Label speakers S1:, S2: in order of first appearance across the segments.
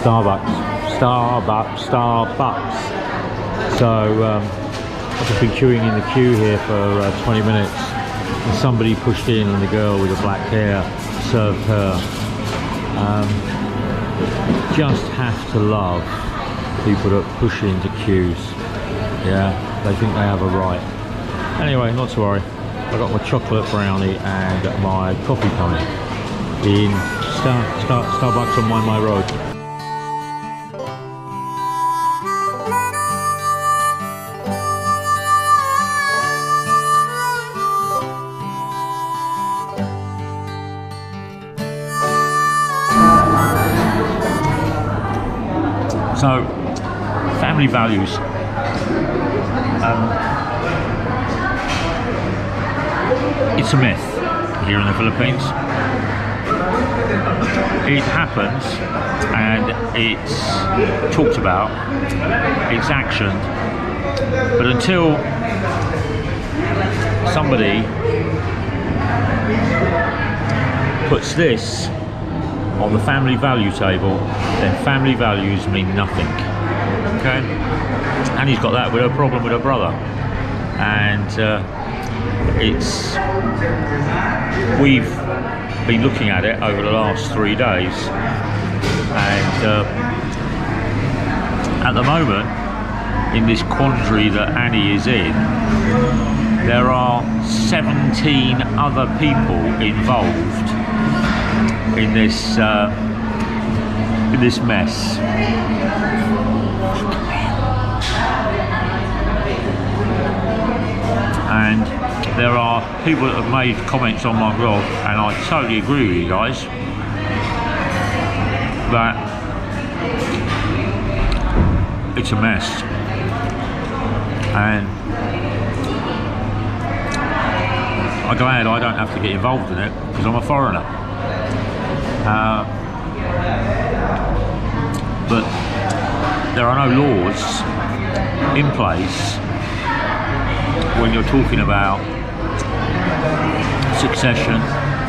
S1: Starbucks. So I've just been queuing in the queue here for 20 minutes, and somebody pushed in, and the girl with the black hair served her. Just have to love people that push into queues. Yeah, they think they have a right. Anyway, not to worry. I got my chocolate brownie and my coffee coming in Starbucks on my road. So, family values. It's a myth here in the Philippines. It happens and it's talked about, it's actioned, but until somebody puts this on the family value table, then family values mean nothing. Okay? And he's got that with a problem with her brother. And we've been looking at it over the last 3 days, and at the moment, in this quandary that Annie is in, there are 17 other people involved in this mess. And there are people that have made comments on my blog, and I totally agree with you guys, that it's a mess. And I'm glad I don't have to get involved in it, because I'm a foreigner. But there are no laws in place when you're talking about succession,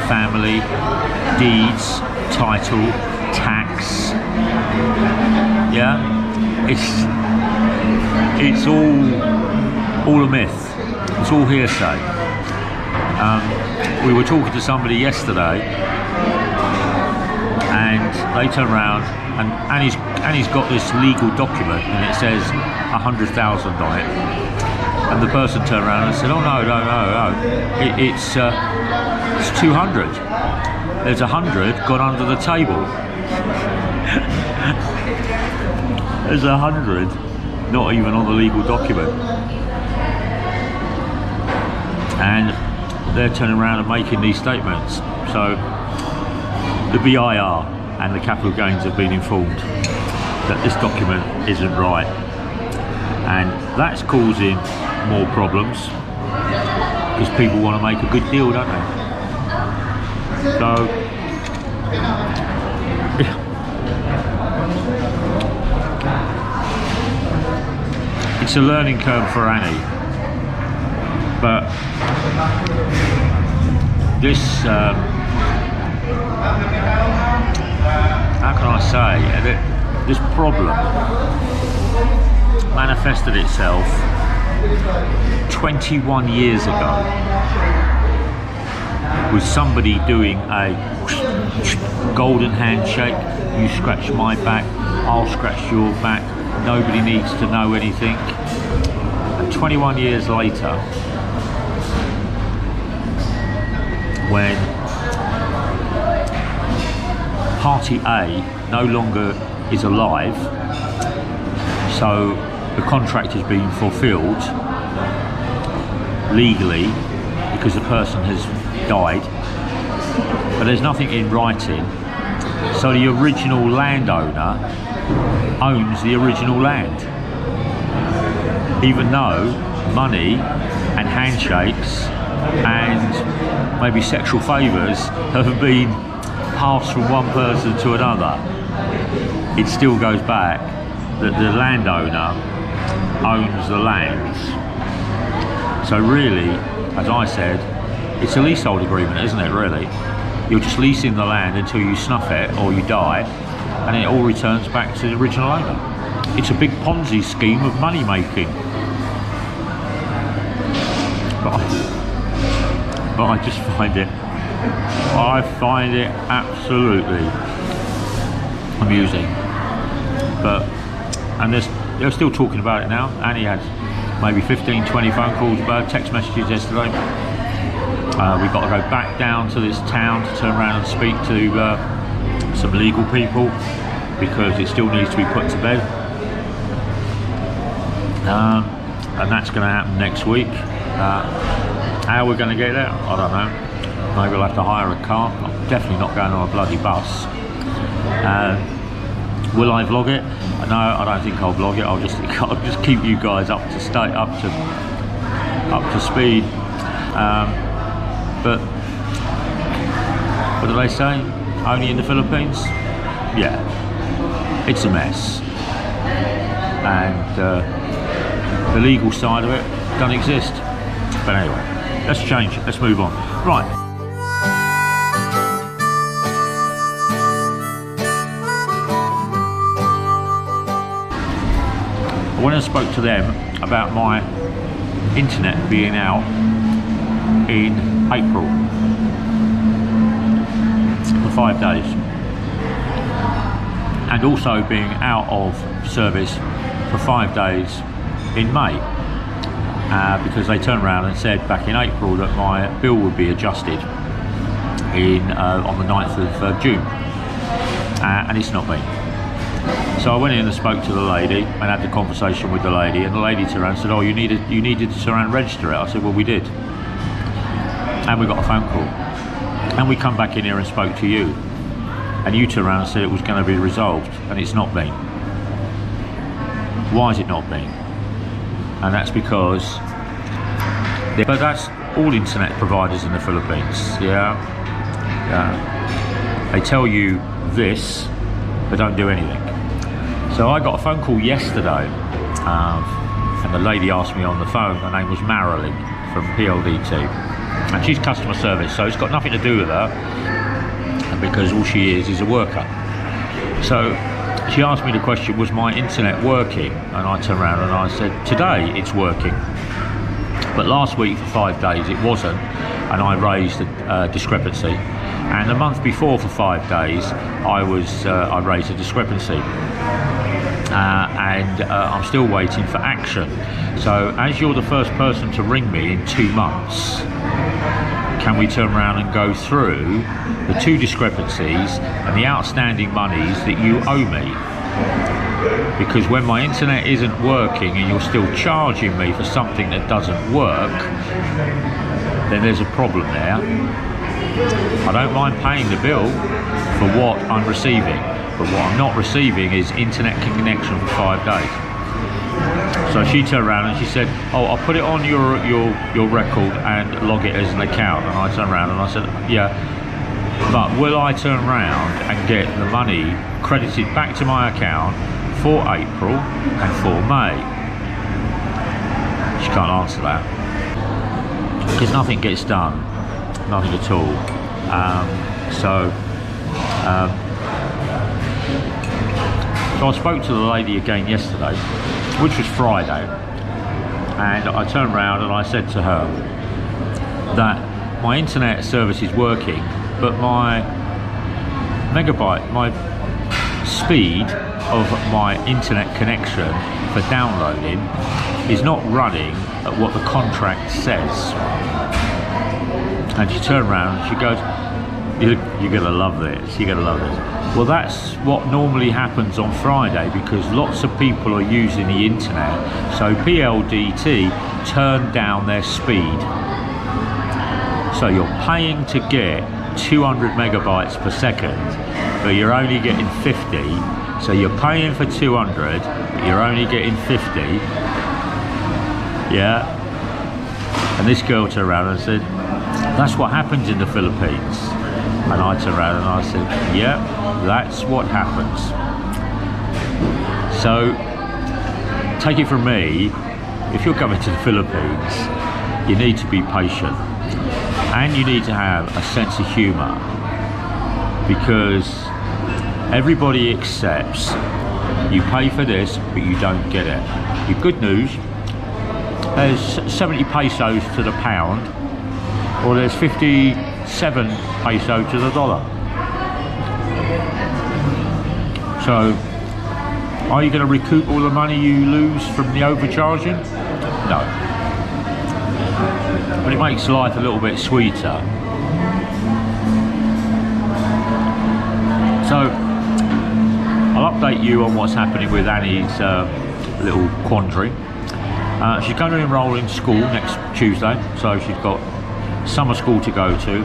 S1: family, deeds, title, tax. Yeah, it's all a myth. It's all hearsay. We were talking to somebody yesterday, and they turned around, and Annie's got this legal document, and it says 100,000 on it. And the person turned around and said, "Oh no, it's 200. There's 100 gone under the table." There's 100 not even on the legal document. And they're turning around and making these statements. So the BIR and the capital gains have been informed that this document isn't right, and that's causing more problems because people want to make a good deal, don't they? So it's a learning curve for Annie, but this how can I say, this problem manifested itself 21 years ago with somebody doing a golden handshake. You scratch my back, I'll scratch your back, nobody needs to know anything. And 21 years later, when Party A no longer is alive, so the contract has been fulfilled legally because the person has died, but there's nothing in writing, so the original landowner owns the original land, even though money and handshakes and maybe sexual favours have been passed from one person to another. It still goes back that the landowner owns the lands. So really, as I said, it's a leasehold agreement, isn't it, really? You're just leasing the land until you snuff it or you die, and then it all returns back to the original owner. It's a big Ponzi scheme of money making. But I just find it, absolutely amusing. And they're still talking about it now. Annie had maybe 15, 20 phone calls, about text messages yesterday. We've got to go back down to this town to turn around and speak to some legal people because it still needs to be put to bed. And that's going to happen next week. How we're going to get there, I don't know. Maybe we'll have to hire a car. I'm definitely not going on a bloody bus. Will I vlog it? No, I don't think I'll vlog it. I'll just keep you guys up to speed. But what do they say? Only in the Philippines? Yeah, it's a mess, and the legal side of it doesn't exist. But anyway, let's change it. Let's move on. Right. I went and spoke to them about my internet being out in April for 5 days, and also being out of service for 5 days in May, because they turned around and said back in April that my bill would be adjusted on the 9th of June, and it's not been. So I went in and spoke to the lady and had the conversation with the lady, and the lady turned around and said, oh, you needed to turn around and register it. I said, well, we did, and we got a phone call, and we come back in here and spoke to you, and you turned around and said it was going to be resolved, and it's not been. Why has it not been? And that's because, but that's all internet providers in the Philippines. Yeah. They tell you this, but don't do anything. So I got a phone call yesterday, and the lady asked me on the phone. Her name was Marilyn from PLDT, and she's customer service, so it's got nothing to do with her, because all she is a worker. So she asked me the question, was my internet working? And I turned around and I said, today it's working, but last week for 5 days it wasn't, and I raised a discrepancy. And the month before for 5 days I raised a discrepancy, and I'm still waiting for action. So as you're the first person to ring me in 2 months, can we turn around and go through the 2 discrepancies and the outstanding monies that you owe me? Because when my internet isn't working and you're still charging me for something that doesn't work, then there's a problem there. I don't mind paying the bill for what I'm receiving, but what I'm not receiving is internet connection for 5 days. So she turned around and she said, oh, I'll put it on your record and log it as an account. And I turned around and I said, yeah, but will I turn around and get the money credited back to my account for April and for May? She can't answer that, because nothing gets done, nothing at all. So I spoke to the lady again yesterday, which was Friday, and I turned around and I said to her that my internet service is working, but my speed of my internet connection for downloading is not running at what the contract says. And she turned around and she goes, you're gonna love this, you're gonna love this. Well, that's what normally happens on Friday, because lots of people are using the internet, so PLDT turned down their speed. So you're paying to get 200 megabytes per second, but you're only getting 50. So you're paying for 200, but you're only getting 50. Yeah. And this girl turned around and said, that's what happens in the Philippines. And I turned around and I said, yeah, that's what happens. So take it from me, if you're coming to the Philippines, you need to be patient, and you need to have a sense of humour, because Everybody accepts you pay for this, but you don't get it. The good news, there's 70 pesos to the pound, or there's 57 peso to the dollar. So, are you going to recoup all the money you lose from the overcharging? No. But it makes life a little bit sweeter. So, I'll update you on what's happening with Annie's little quandary. She's going to enroll in school next Tuesday, so she's got summer school to go to,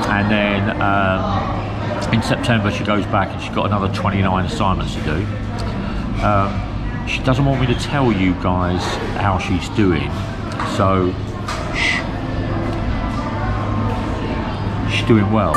S1: and then in September she goes back and she's got another 29 assignments to do. She doesn't want me to tell you guys how she's doing, so shh. She's doing well.